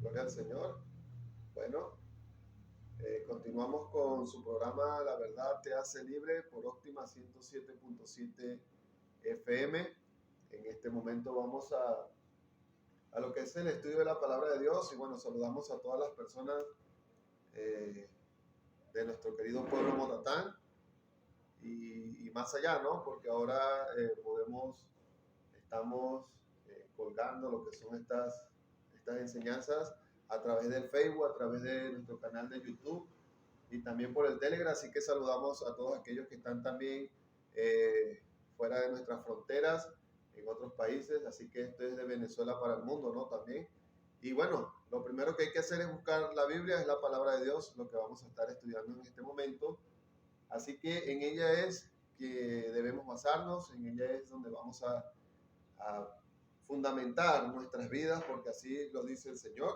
Gloria al Señor. Bueno, continuamos con su programa La Verdad Te Hace Libre por Óptima 107.7 FM. En este momento vamos a lo que es el estudio de la palabra de Dios y bueno, saludamos a todas las personas eh, de nuestro querido pueblo Motatán y más allá, ¿no? Porque ahora estamos colgando lo que son estas enseñanzas a través del Facebook, a través de nuestro canal de YouTube y también por el Telegram. Así que saludamos a todos aquellos que están también eh, fuera de nuestras fronteras, en otros países. Así que esto es de Venezuela para el mundo, ¿no? También. Y bueno, lo primero que hay que hacer es buscar la Biblia, es la palabra de Dios, lo que vamos a estar estudiando en este momento. Así que en ella es que debemos basarnos, en ella es donde vamos a fundamentar nuestras vidas, porque así lo dice el Señor.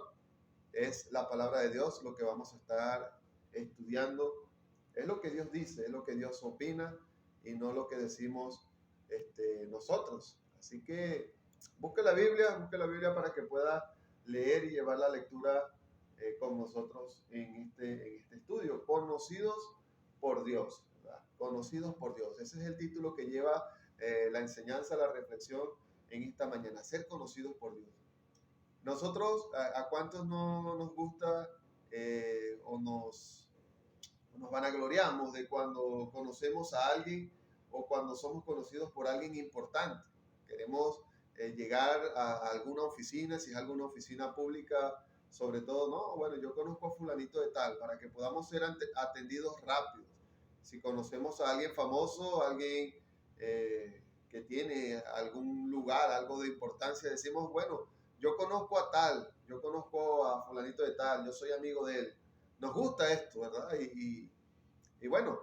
Es la palabra de Dios lo que vamos a estar estudiando. Es lo que Dios dice, es lo que Dios opina y no lo que decimos nosotros. Así que busque la Biblia para que pueda leer y llevar la lectura con nosotros en este estudio. Conocidos por Dios, ¿verdad? Conocidos por Dios. Ese es el título que lleva la enseñanza, la reflexión en esta mañana. Ser conocidos por Dios. Nosotros, a cuántos no nos gusta o nos vanagloriamos de cuando conocemos a alguien o cuando somos conocidos por alguien importante? Queremos llegar a alguna oficina, si es alguna oficina pública, sobre todo, no, bueno, yo conozco a fulanito de tal, para que podamos ser atendidos rápidos. Si conocemos a alguien famoso, alguien que tiene algún lugar, algo de importancia, decimos, bueno, yo conozco a tal, yo conozco a fulanito de tal, yo soy amigo de él. Nos gusta esto, ¿verdad? Y bueno,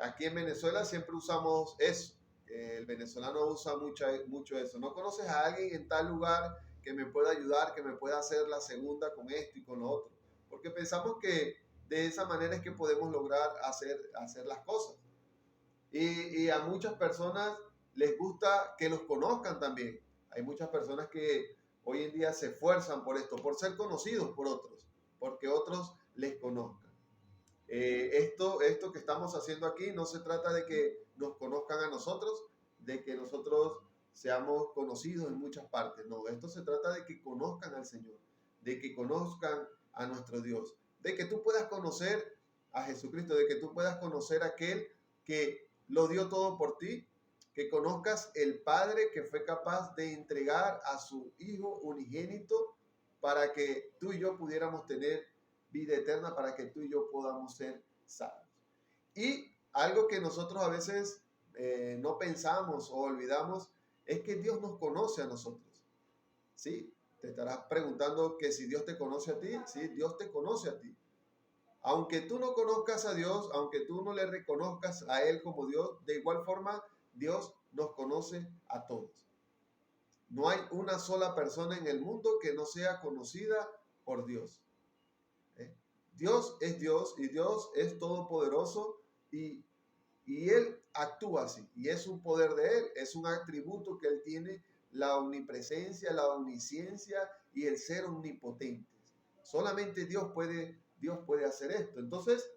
aquí en Venezuela siempre usamos eso. El venezolano usa mucho eso. No conoces a alguien en tal lugar que me pueda ayudar, que me pueda hacer la segunda con esto y con lo otro. Porque pensamos que de esa manera es que podemos lograr hacer las cosas. Y a muchas personas les gusta que los conozcan también. Hay muchas personas que hoy en día se esfuerzan por esto, por ser conocidos por otros, porque otros les conozcan. Esto que estamos haciendo aquí no se trata de que nos conozcan a nosotros, de que nosotros seamos conocidos en muchas partes. No, esto se trata de que conozcan al Señor, de que conozcan a nuestro Dios, de que tú puedas conocer a Jesucristo, de que tú puedas conocer a aquel que lo dio todo por ti, que conozcas el Padre que fue capaz de entregar a su Hijo unigénito para que tú y yo pudiéramos tener vida eterna, para que tú y yo podamos ser salvos. Y algo que nosotros a veces no pensamos o olvidamos es que Dios nos conoce a nosotros. ¿Sí? Te estarás preguntando que si Dios te conoce a ti, sí, Dios te conoce a ti. Aunque tú no conozcas a Dios, aunque tú no le reconozcas a Él como Dios, de igual forma Dios nos conoce a todos. No hay una sola persona en el mundo que no sea conocida por Dios. ¿Eh? Dios es Dios y Dios es todopoderoso y Él actúa así. Y es un poder de Él, es un atributo que Él tiene, la omnipresencia, la omnisciencia y el ser omnipotente. Solamente Dios puede hacer esto. Entonces,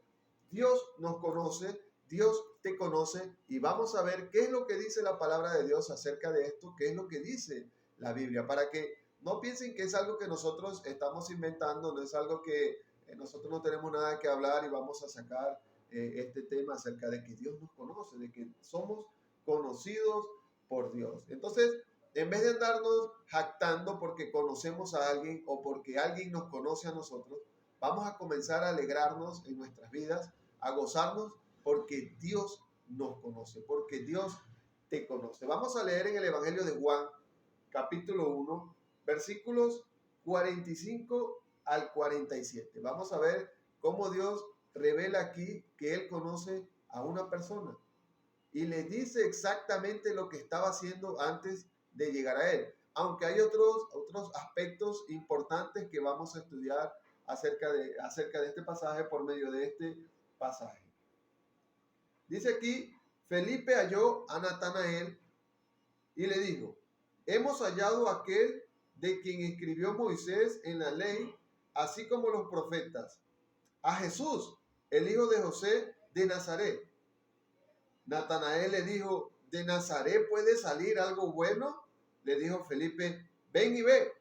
Dios nos conoce, Dios te conoce y vamos a ver qué es lo que dice la palabra de Dios acerca de esto, qué es lo que dice la Biblia, para que no piensen que es algo que nosotros estamos inventando, no es algo que nosotros no tenemos nada que hablar y vamos a sacar este tema acerca de que Dios nos conoce, de que somos conocidos por Dios. Entonces, en vez de andarnos jactando porque conocemos a alguien o porque alguien nos conoce a nosotros, vamos a comenzar a alegrarnos en nuestras vidas, a gozarnos porque Dios nos conoce, porque Dios te conoce. Vamos a leer en el Evangelio de Juan, capítulo 1, versículos 45 al 47. Vamos a ver cómo Dios revela aquí que Él conoce a una persona y le dice exactamente lo que estaba haciendo antes de llegar a Él. Aunque hay otros aspectos importantes que vamos a estudiar acerca de este pasaje por medio de este pasaje. Dice aquí, Felipe halló a Natanael y le dijo, hemos hallado a aquel de quien escribió Moisés en la ley así como los profetas, a Jesús, el hijo de José de Nazaret. Natanael le dijo, ¿de Nazaret puede salir algo bueno? Le dijo Felipe, ven y ve.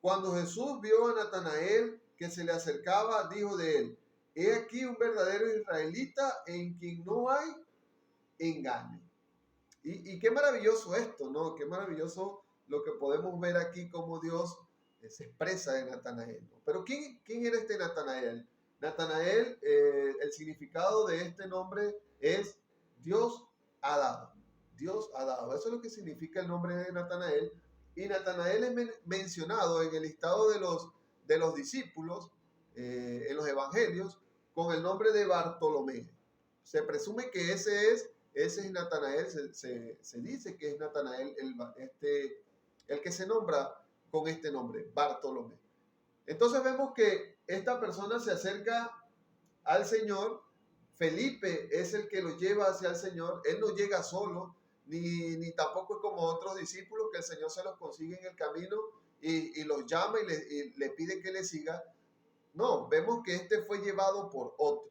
Cuando Jesús vio a Natanael que se le acercaba, dijo de él, he aquí un verdadero israelita en quien no hay engaño. Y qué maravilloso esto, ¿no? Qué maravilloso lo que podemos ver aquí, cómo Dios se expresa de Natanael, ¿no? Pero ¿quién era este Natanael? Natanael, el significado de este nombre es Dios ha dado. Dios ha dado. Eso es lo que significa el nombre de Natanael. Y Natanael es mencionado en el listado de los discípulos, en los evangelios, con el nombre de Bartolomé. Se presume que ese es Natanael, se dice que es Natanael el que se nombra con este nombre, Bartolomé. Entonces vemos que esta persona se acerca al Señor. Felipe es el que lo lleva hacia el Señor. Él no llega solo, ni tampoco es como otros discípulos que el Señor se los consigue en el camino y los llama y le pide que le siga. No, vemos que este fue llevado por otro.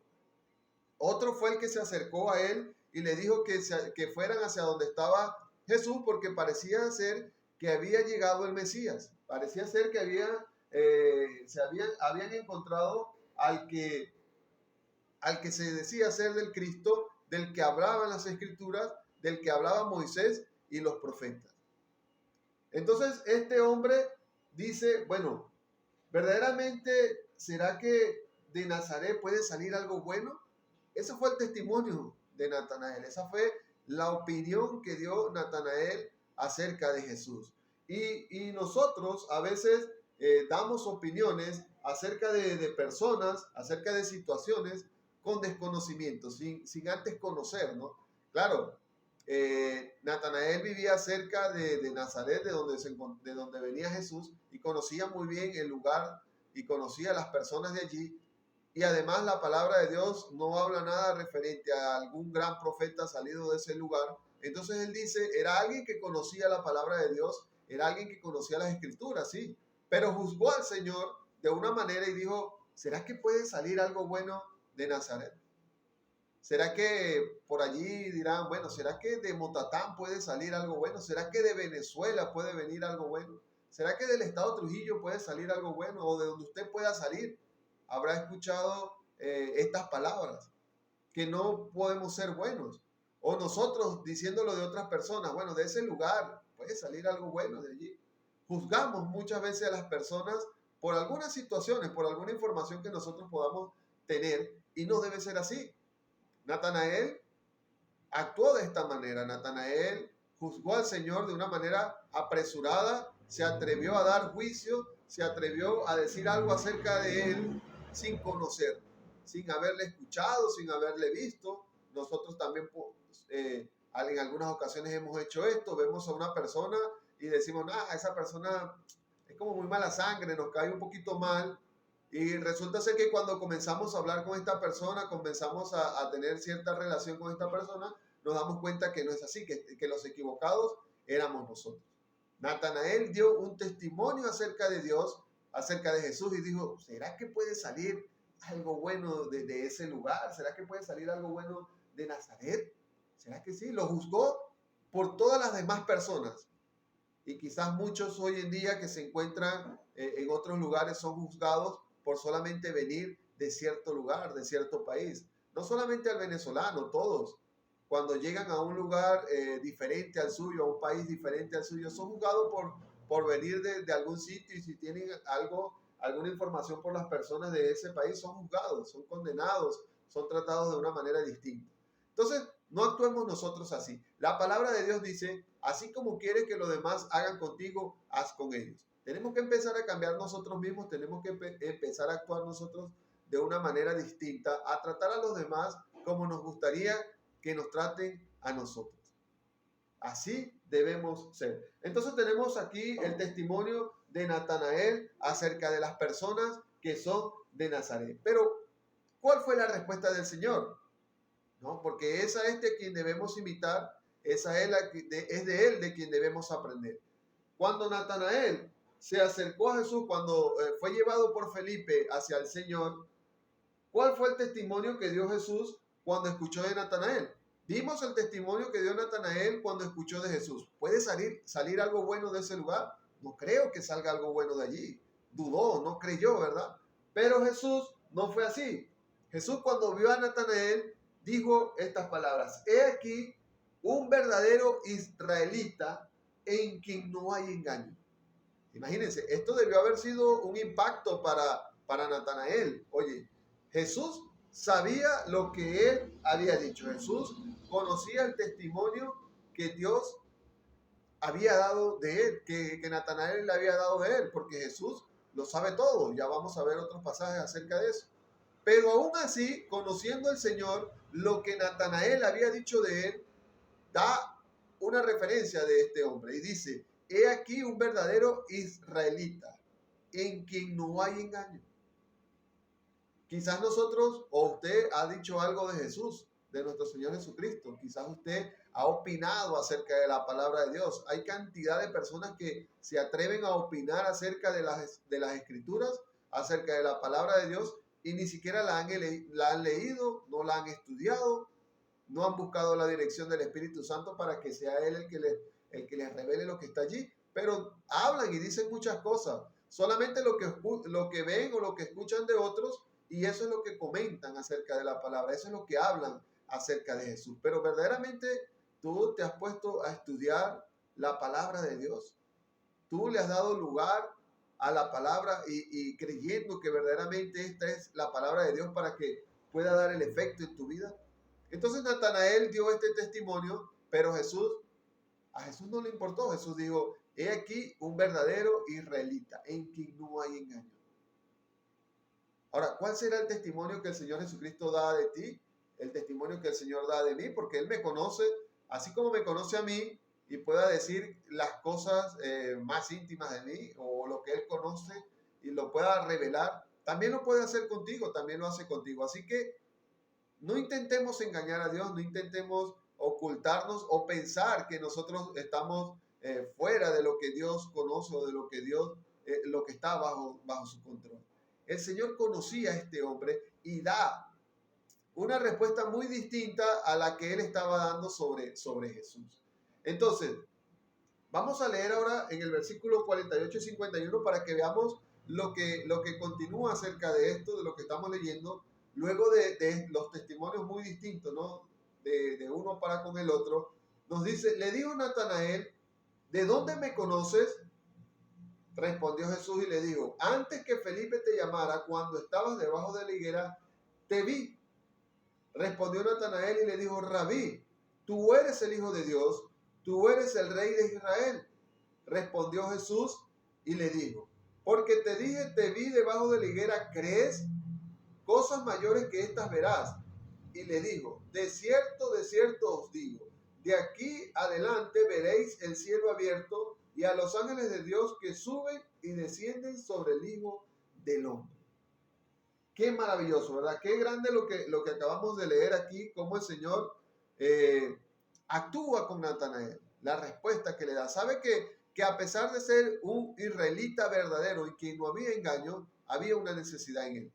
Otro fue el que se acercó a él y le dijo que fueran hacia donde estaba Jesús, porque parecía ser que había llegado el Mesías. Parecía ser que habían encontrado al que se decía ser del Cristo, del que hablaban las Escrituras, del que hablaba Moisés y los profetas. Entonces este hombre dice, bueno, ¿verdaderamente será que de Nazaret puede salir algo bueno? Ese fue el testimonio de Natanael. Esa fue la opinión que dio Natanael acerca de Jesús. Y nosotros a veces damos opiniones acerca de personas, acerca de situaciones con desconocimiento, sin antes conocer, ¿no? Claro, Natanael vivía cerca de Nazaret, de donde venía Jesús, y conocía muy bien el lugar y conocía a las personas de allí. Y además la palabra de Dios no habla nada referente a algún gran profeta salido de ese lugar. Entonces él dice, era alguien que conocía la palabra de Dios, era alguien que conocía las Escrituras, sí, pero juzgó al Señor de una manera y dijo, ¿será que puede salir algo bueno de Nazaret? ¿Será que por allí dirán, bueno, ¿será que de Motatán puede salir algo bueno? ¿Será que de Venezuela puede venir algo bueno? ¿Será que del estado Trujillo puede salir algo bueno? ¿O de donde usted pueda salir? Habrá escuchado estas palabras, que no podemos ser buenos. O nosotros diciéndolo de otras personas, bueno, de ese lugar puede salir algo bueno de allí. Juzgamos muchas veces a las personas por algunas situaciones, por alguna información que nosotros podamos tener, y no debe ser así. Natanael actuó de esta manera. Natanael juzgó al Señor de una manera apresurada, se atrevió a dar juicio, se atrevió a decir algo acerca de él sin conocer, sin haberle escuchado, sin haberle visto. Nosotros también en algunas ocasiones hemos hecho esto, vemos a una persona y decimos, esa persona es como muy mala sangre, nos cae un poquito mal. Y resulta ser que cuando comenzamos a hablar con esta persona, comenzamos a tener cierta relación con esta persona, nos damos cuenta que no es así, que los equivocados éramos nosotros. Natanael dio un testimonio acerca de Dios, acerca de Jesús, y dijo, ¿será que puede salir algo bueno de ese lugar? ¿Será que puede salir algo bueno de Nazaret? ¿Será que sí? Lo juzgó por todas las demás personas. Y quizás muchos hoy en día que se encuentran en otros lugares son juzgados por solamente venir de cierto lugar, de cierto país. No solamente al venezolano, todos. Cuando llegan a un lugar diferente al suyo, a un país diferente al suyo, son juzgados por venir de algún sitio, y si tienen alguna información por las personas de ese país, son juzgados, son condenados, son tratados de una manera distinta. Entonces, no actuemos nosotros así. La palabra de Dios dice, así como quiere que los demás hagan contigo, haz con ellos. Tenemos que empezar a cambiar nosotros mismos, tenemos que empezar a actuar nosotros de una manera distinta, a tratar a los demás como nos gustaría que nos traten a nosotros. Así debemos ser. Entonces tenemos aquí el testimonio de Natanael acerca de las personas que son de Nazaret. Pero, ¿cuál fue la respuesta del Señor? ¿No? Porque esa es de quien debemos imitar, esa es de él de quien debemos aprender. Cuando Natanael se acercó a Jesús, cuando fue llevado por Felipe hacia el Señor, ¿cuál fue el testimonio que dio Jesús cuando escuchó de Natanael? Vimos el testimonio que dio Natanael cuando escuchó de Jesús. ¿Puede salir algo bueno de ese lugar? No creo que salga algo bueno de allí. Dudó, no creyó, ¿verdad? Pero Jesús no fue así. Jesús, cuando vio a Natanael, dijo estas palabras: he aquí un verdadero israelita en quien no hay engaño. Imagínense, esto debió haber sido un impacto para Natanael. Oye, Jesús sabía lo que él había dicho. Jesús conocía el testimonio que Dios había dado de él, que Natanael le había dado de él, porque Jesús lo sabe todo. Ya vamos a ver otros pasajes acerca de eso. Pero aún así, conociendo el Señor, lo que Natanael había dicho de él, da una referencia de este hombre y dice: he aquí un verdadero israelita en quien no hay engaño. Quizás nosotros o usted ha dicho algo de Jesús, de nuestro Señor Jesucristo. Quizás usted ha opinado acerca de la palabra de Dios. Hay cantidad de personas que se atreven a opinar acerca de las escrituras, acerca de la palabra de Dios, y ni siquiera la han leído, no la han estudiado, no han buscado la dirección del Espíritu Santo para que sea Él el que les revele lo que está allí. Pero hablan y dicen muchas cosas. Solamente lo que ven o lo que escuchan de otros, y eso es lo que comentan acerca de la palabra. Eso es lo que hablan acerca de Jesús. Pero verdaderamente tú te has puesto a estudiar la palabra de Dios. Tú le has dado lugar a la palabra y creyendo que verdaderamente esta es la palabra de Dios para que pueda dar el efecto en tu vida. Entonces Natanael dio este testimonio, pero a Jesús no le importó. Jesús dijo: he aquí un verdadero israelita en quien no hay engaño. Ahora, ¿cuál será el testimonio que el Señor Jesucristo da de ti? El testimonio que el Señor da de mí, porque Él me conoce, así como me conoce a mí, y pueda decir las cosas más íntimas de mí, o lo que Él conoce y lo pueda revelar. También lo puede hacer contigo, también lo hace contigo. Así que no intentemos engañar a Dios, no intentemos ocultarnos o pensar que nosotros estamos fuera de lo que Dios conoce o de lo que Dios, lo que está bajo su control. El Señor conocía a este hombre y da una respuesta muy distinta a la que él estaba dando sobre Jesús. Entonces, vamos a leer ahora en el versículo 48 y 51 para que veamos lo que continúa acerca de esto, de lo que estamos leyendo, luego de los testimonios muy distintos, ¿no? De uno para con el otro. Nos dice: le dijo Natanael: ¿de dónde me conoces? Respondió Jesús y le dijo: antes que Felipe te llamara, cuando estabas debajo de la higuera, te vi. Respondió Natanael y le dijo: Rabí, tú eres el Hijo de Dios, tú eres el Rey de Israel. Respondió Jesús y le dijo: porque te dije, te vi debajo de la higuera, ¿crees? Cosas mayores que estas verás. Y le dijo: de cierto os digo, de aquí adelante veréis el cielo abierto y a los ángeles de Dios que suben y descienden sobre el Hijo del Hombre. Qué maravilloso, ¿verdad? Qué grande lo que acabamos de leer aquí, cómo el Señor actúa con Natanael, la respuesta que le da. Sabe que a pesar de ser un israelita verdadero y que no había engaño, había una necesidad en él.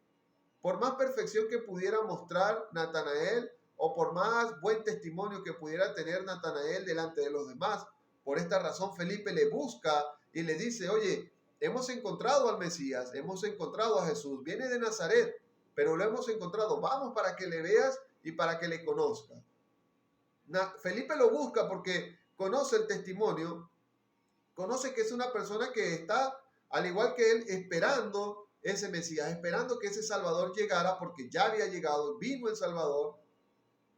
Por más perfección que pudiera mostrar Natanael, o por más buen testimonio que pudiera tener Natanael delante de los demás, por esta razón Felipe le busca y le dice: oye, hemos encontrado al Mesías, hemos encontrado a Jesús, viene de Nazaret, pero lo hemos encontrado, vamos para que le veas y para que le conozcas. Felipe lo busca porque conoce el testimonio, conoce que es una persona que está, al igual que él, esperando ese Mesías, esperando que ese Salvador llegara, porque ya había llegado, vino el Salvador,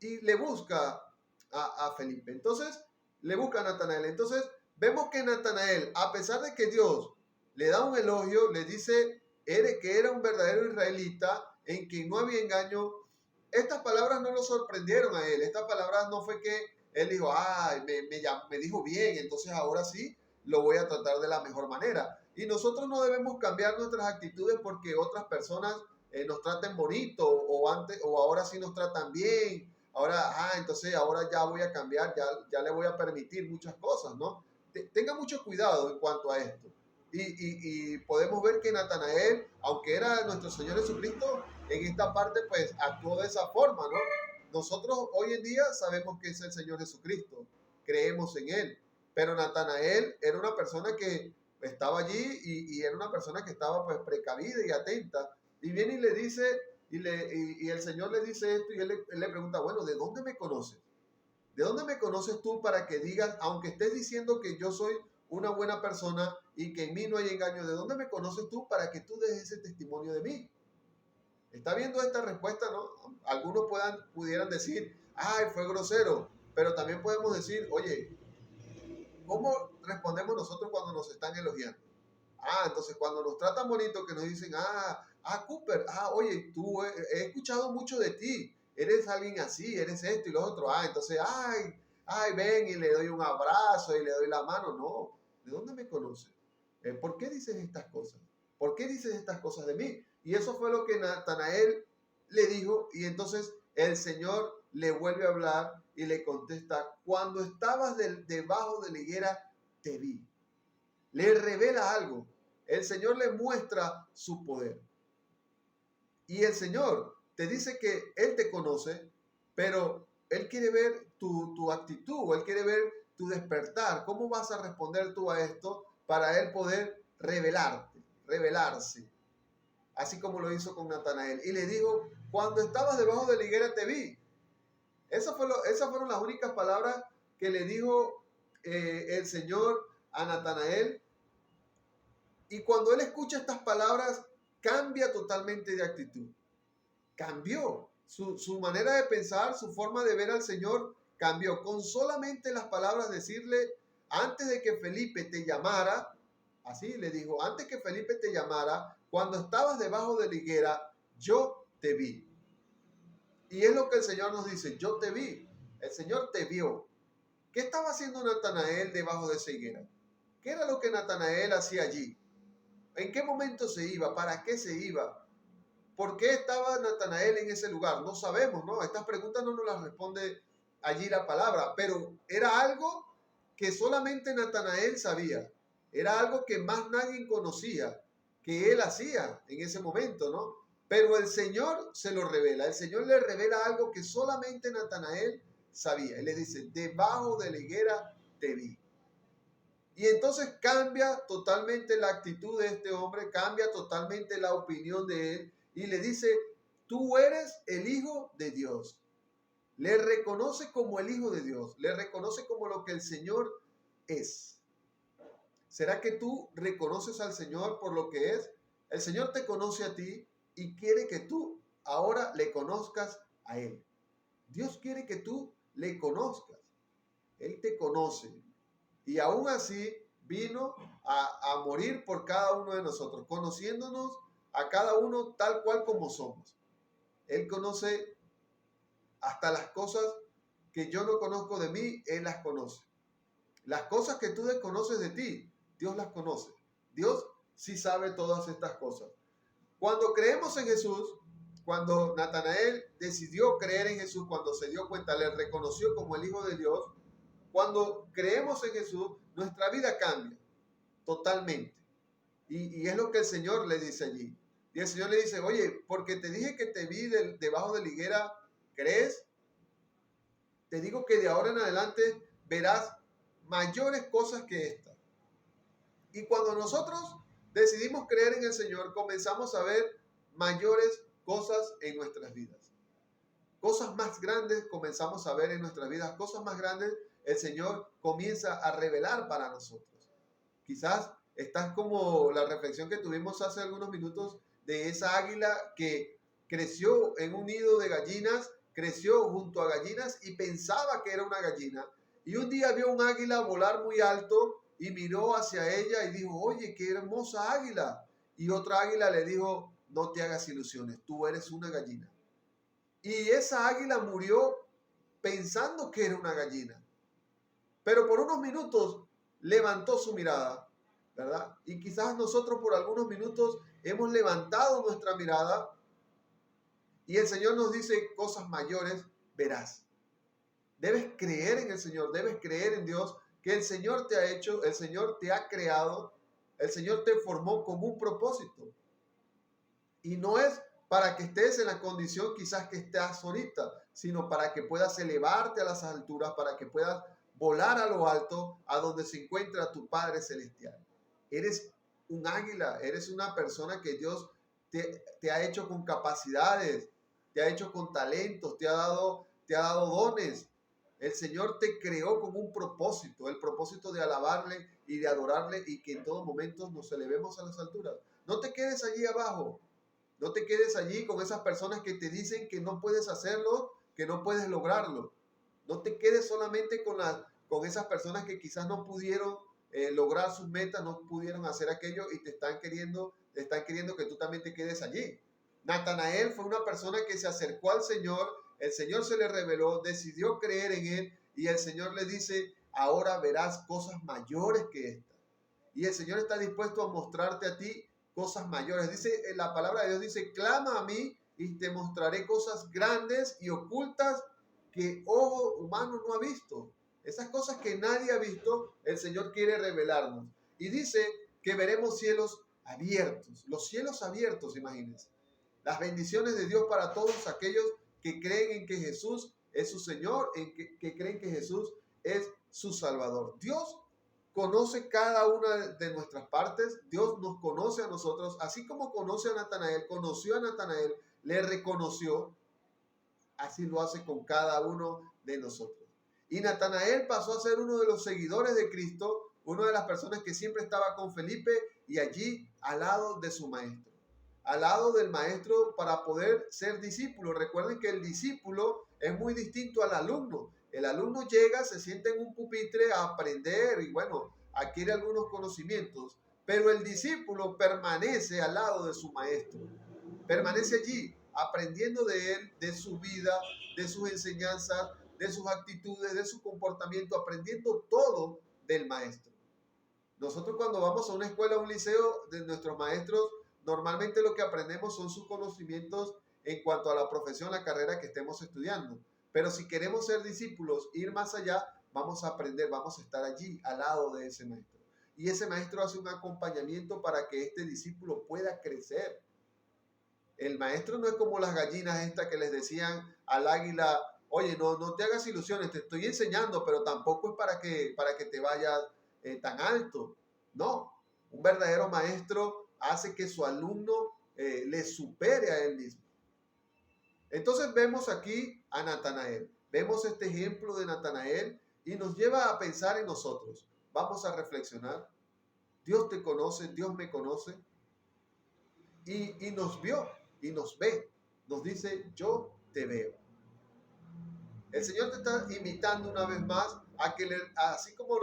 y le busca a Felipe. Entonces, le busca a Natanael. Entonces, vemos que Natanael, a pesar de que Dios le da un elogio, le dice que era un verdadero israelita, en quien no había engaño, estas palabras no lo sorprendieron a él. Estas palabras no fue que él dijo: ay, me dijo bien, entonces ahora sí lo voy a tratar de la mejor manera. Y nosotros no debemos cambiar nuestras actitudes porque otras personas nos traten bonito, o ahora sí nos tratan bien. Ahora, entonces ahora ya voy a cambiar, ya le voy a permitir muchas cosas, ¿no? Tenga mucho cuidado en cuanto a esto. Y podemos ver que Natanael, aunque era nuestro Señor Jesucristo, en esta parte pues actuó de esa forma, ¿no? Nosotros hoy en día sabemos que es el Señor Jesucristo, creemos en Él, pero Natanael era una persona que estaba allí y era una persona que estaba pues precavida y atenta, y viene y le dice, y el Señor le dice esto, y él le pregunta, bueno, ¿de dónde me conoces? ¿De dónde me conoces tú para que digas, aunque estés diciendo que yo soy una buena persona y que en mí no hay engaño, ¿de dónde me conoces tú para que tú des ese testimonio de mí? Está viendo esta respuesta, ¿no? Algunos pudieran decir, ay, fue grosero, pero también podemos decir, oye, ¿cómo respondemos nosotros cuando nos están elogiando? Ah, entonces cuando nos tratan bonito, que nos dicen, Cooper, oye, he escuchado mucho de ti, eres alguien así, eres esto y lo otro, entonces, ven y le doy un abrazo y le doy la mano, no, ¿de dónde me conoces? ¿Por qué dices estas cosas? ¿Por qué dices estas cosas de mí? Y eso fue lo que Natanael le dijo, y entonces el Señor le vuelve a hablar y le contesta, cuando estabas debajo de la higuera, te vi. Le revela algo. El Señor le muestra su poder. Y el Señor te dice que Él te conoce, pero Él quiere ver tu actitud, Él quiere ver tu despertar. ¿Cómo vas a responder tú a esto para Él poder revelarse? Así como lo hizo con Natanael. Y le dijo, cuando estabas debajo de la higuera te vi. Esas fueron las únicas palabras que le dijo el Señor a Natanael. Y cuando él escucha estas palabras, cambia totalmente de actitud. Cambió. Su manera de pensar, su forma de ver al Señor cambió. Con solamente las palabras decirle, antes de que Felipe te llamara, así le dijo, antes que Felipe te llamara, cuando estabas debajo de la higuera, yo te vi. Y es lo que el Señor nos dice, yo te vi. El Señor te vio. ¿Qué estaba haciendo Natanael debajo de esa higuera? ¿Qué era lo que Natanael hacía allí? ¿En qué momento se iba? ¿Para qué se iba? ¿Por qué estaba Natanael en ese lugar? No sabemos, ¿no? Estas preguntas no nos las responde allí la palabra, pero era algo que solamente Natanael sabía. Era algo que más nadie conocía, que él hacía en ese momento, ¿no? Pero el Señor se lo revela. El Señor le revela algo que solamente Natanael sabía. Él le dice, debajo de la higuera te vi. Y entonces cambia totalmente la actitud de este hombre, cambia totalmente la opinión de él y le dice, tú eres el Hijo de Dios. Le reconoce como el Hijo de Dios, le reconoce como lo que el Señor es. ¿Será que tú reconoces al Señor por lo que es? El Señor te conoce a ti y quiere que tú ahora le conozcas a Él. Dios quiere que tú le conozcas. Él te conoce. Y aún así vino a morir por cada uno de nosotros, conociéndonos a cada uno tal cual como somos. Él conoce hasta las cosas que yo no conozco de mí, Él las conoce. Las cosas que tú desconoces de ti, Dios las conoce. Dios sí sabe todas estas cosas. Cuando creemos en Jesús, cuando Natanael decidió creer en Jesús, cuando se dio cuenta, le reconoció como el Hijo de Dios, cuando creemos en Jesús, nuestra vida cambia totalmente. Y es lo que el Señor le dice allí. Y el Señor le dice, oye, porque te dije que te vi debajo de la higuera, ¿crees? Te digo que de ahora en adelante verás mayores cosas que esta. Y cuando nosotros decidimos creer en el Señor, comenzamos a ver mayores cosas en nuestras vidas. Cosas más grandes comenzamos a ver en nuestras vidas, cosas más grandes el Señor comienza a revelar para nosotros. Quizás estás como la reflexión que tuvimos hace algunos minutos de esa águila que creció en un nido de gallinas, creció junto a gallinas y pensaba que era una gallina. Y un día vio un águila volar muy alto y miró hacia ella y dijo, oye, qué hermosa águila. Y otra águila le dijo, no te hagas ilusiones, tú eres una gallina. Y esa águila murió pensando que era una gallina. Pero por unos minutos levantó su mirada, ¿verdad? Y quizás nosotros por algunos minutos hemos levantado nuestra mirada y el Señor nos dice cosas mayores, verás. Debes creer en el Señor, debes creer en Dios, que el Señor te ha hecho, el Señor te ha creado El Señor te formó con un propósito. Y no es para que estés en la condición quizás que estás ahorita, sino para que puedas elevarte a las alturas, para que puedas volar a lo alto, a donde se encuentra tu Padre Celestial. Eres un águila, eres una persona que Dios te ha hecho con capacidades, te ha hecho con talentos, te ha dado dones. El Señor te creó con un propósito, el propósito de alabarle y de adorarle y que en todo momento nos elevemos a las alturas. No te quedes allí abajo. No te quedes allí con esas personas que te dicen que no puedes hacerlo, que no puedes lograrlo. No te quedes solamente con esas personas que quizás no pudieron lograr sus metas, no pudieron hacer aquello y te están queriendo que tú también te quedes allí. Natanael fue una persona que se acercó al Señor, el Señor se le reveló, decidió creer en él y el Señor le dice, ahora verás cosas mayores que esta. Y el Señor está dispuesto a mostrarte a ti cosas mayores. Dice, la palabra de Dios dice, clama a mí y te mostraré cosas grandes y ocultas que ojo humano no ha visto. Esas cosas que nadie ha visto, el Señor quiere revelarnos. Y dice que veremos cielos abiertos. Los cielos abiertos, imagínense. Las bendiciones de Dios para todos aquellos que creen en que Jesús es su Señor, que creen que Jesús es su Salvador. Dios conoce cada una de nuestras partes. Dios nos conoce a nosotros, así como conoce a Natanael, conoció a Natanael, le reconoció, así lo hace con cada uno de nosotros. Y Natanael pasó a ser uno de los seguidores de Cristo, una de las personas que siempre estaba con Felipe y allí al lado de su maestro, al lado del maestro para poder ser discípulo. Recuerden que el discípulo es muy distinto al alumno. El alumno llega, se sienta en un pupitre a aprender y bueno, adquiere algunos conocimientos, pero el discípulo permanece al lado de su maestro, permanece allí aprendiendo de él, de su vida, de sus enseñanzas, de sus actitudes, de su comportamiento, aprendiendo todo del maestro. Nosotros cuando vamos a una escuela, a un liceo, de nuestros maestros, normalmente lo que aprendemos son sus conocimientos en cuanto a la profesión, la carrera que estemos estudiando. Pero si queremos ser discípulos, ir más allá, vamos a aprender, vamos a estar allí al lado de ese maestro. Y ese maestro hace un acompañamiento para que este discípulo pueda crecer. El maestro no es como las gallinas estas que les decían al águila, oye, no te hagas ilusiones, te estoy enseñando, pero tampoco es para que te vayas tan alto. No, un verdadero maestro hace que su alumno le supere a él mismo. Entonces vemos aquí a Natanael, vemos este ejemplo de Natanael y nos lleva a pensar en nosotros. Vamos a reflexionar. Dios te conoce, Dios me conoce y nos vio y nos ve. Nos dice, yo te veo. El Señor te está invitando una vez más a que, así como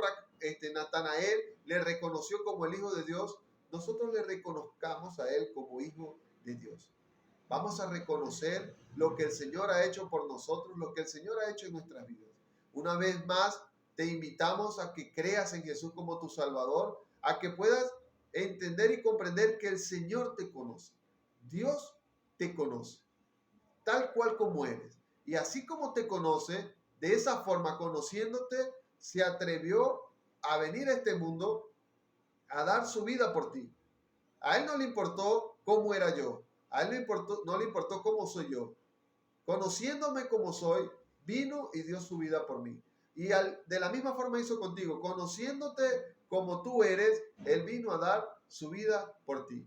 Natanael le reconoció como el Hijo de Dios, nosotros le reconozcamos a Él como Hijo de Dios. Vamos a reconocer lo que el Señor ha hecho por nosotros, lo que el Señor ha hecho en nuestras vidas. Una vez más, te invitamos a que creas en Jesús como tu Salvador, a que puedas entender y comprender que el Señor te conoce. Dios te conoce, tal cual como eres. Y así como te conoce, de esa forma, conociéndote, se atrevió a venir a este mundo a dar su vida por ti. A él no le importó cómo era yo. A él no le importó cómo soy yo. Conociéndome como soy, vino y dio su vida por mí. Y de la misma forma hizo contigo. Conociéndote como tú eres, él vino a dar su vida por ti.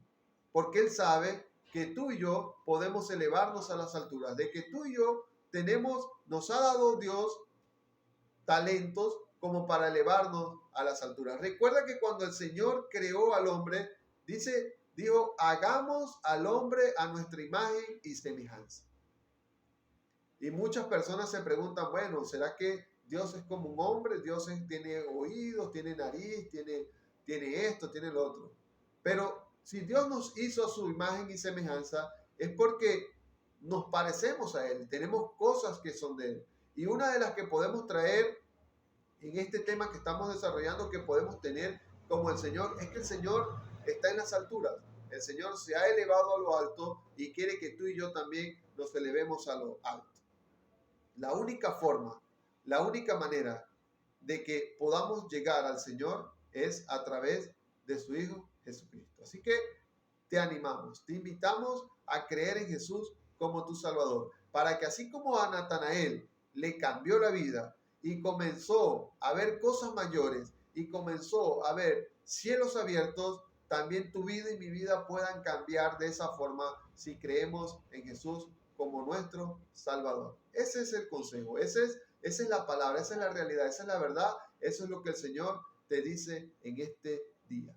Porque él sabe que tú y yo podemos elevarnos a las alturas. De que tú y yo nos ha dado Dios talentos como para elevarnos a las alturas. Recuerda que cuando el Señor creó al hombre, dijo, hagamos al hombre a nuestra imagen y semejanza. Y muchas personas se preguntan, bueno, ¿será que Dios es como un hombre? Dios tiene oídos, tiene nariz, tiene esto, tiene lo otro. Pero si Dios nos hizo a su imagen y semejanza, es porque nos parecemos a Él, tenemos cosas que son de Él. Y una de las que podemos traer en este tema que estamos desarrollando, que podemos tener como el Señor, es que el Señor está en las alturas. El Señor se ha elevado a lo alto y quiere que tú y yo también nos elevemos a lo alto. La única forma, la única manera de que podamos llegar al Señor es a través de su Hijo Jesucristo. Así que te animamos, te invitamos a creer en Jesús como tu Salvador, para que así como a Natanael le cambió la vida y comenzó a ver cosas mayores y comenzó a ver cielos abiertos, también tu vida y mi vida puedan cambiar de esa forma si creemos en Jesús como nuestro Salvador. Ese es el consejo, esa es la palabra, esa es la realidad, esa es la verdad, eso es lo que el Señor te dice en este día.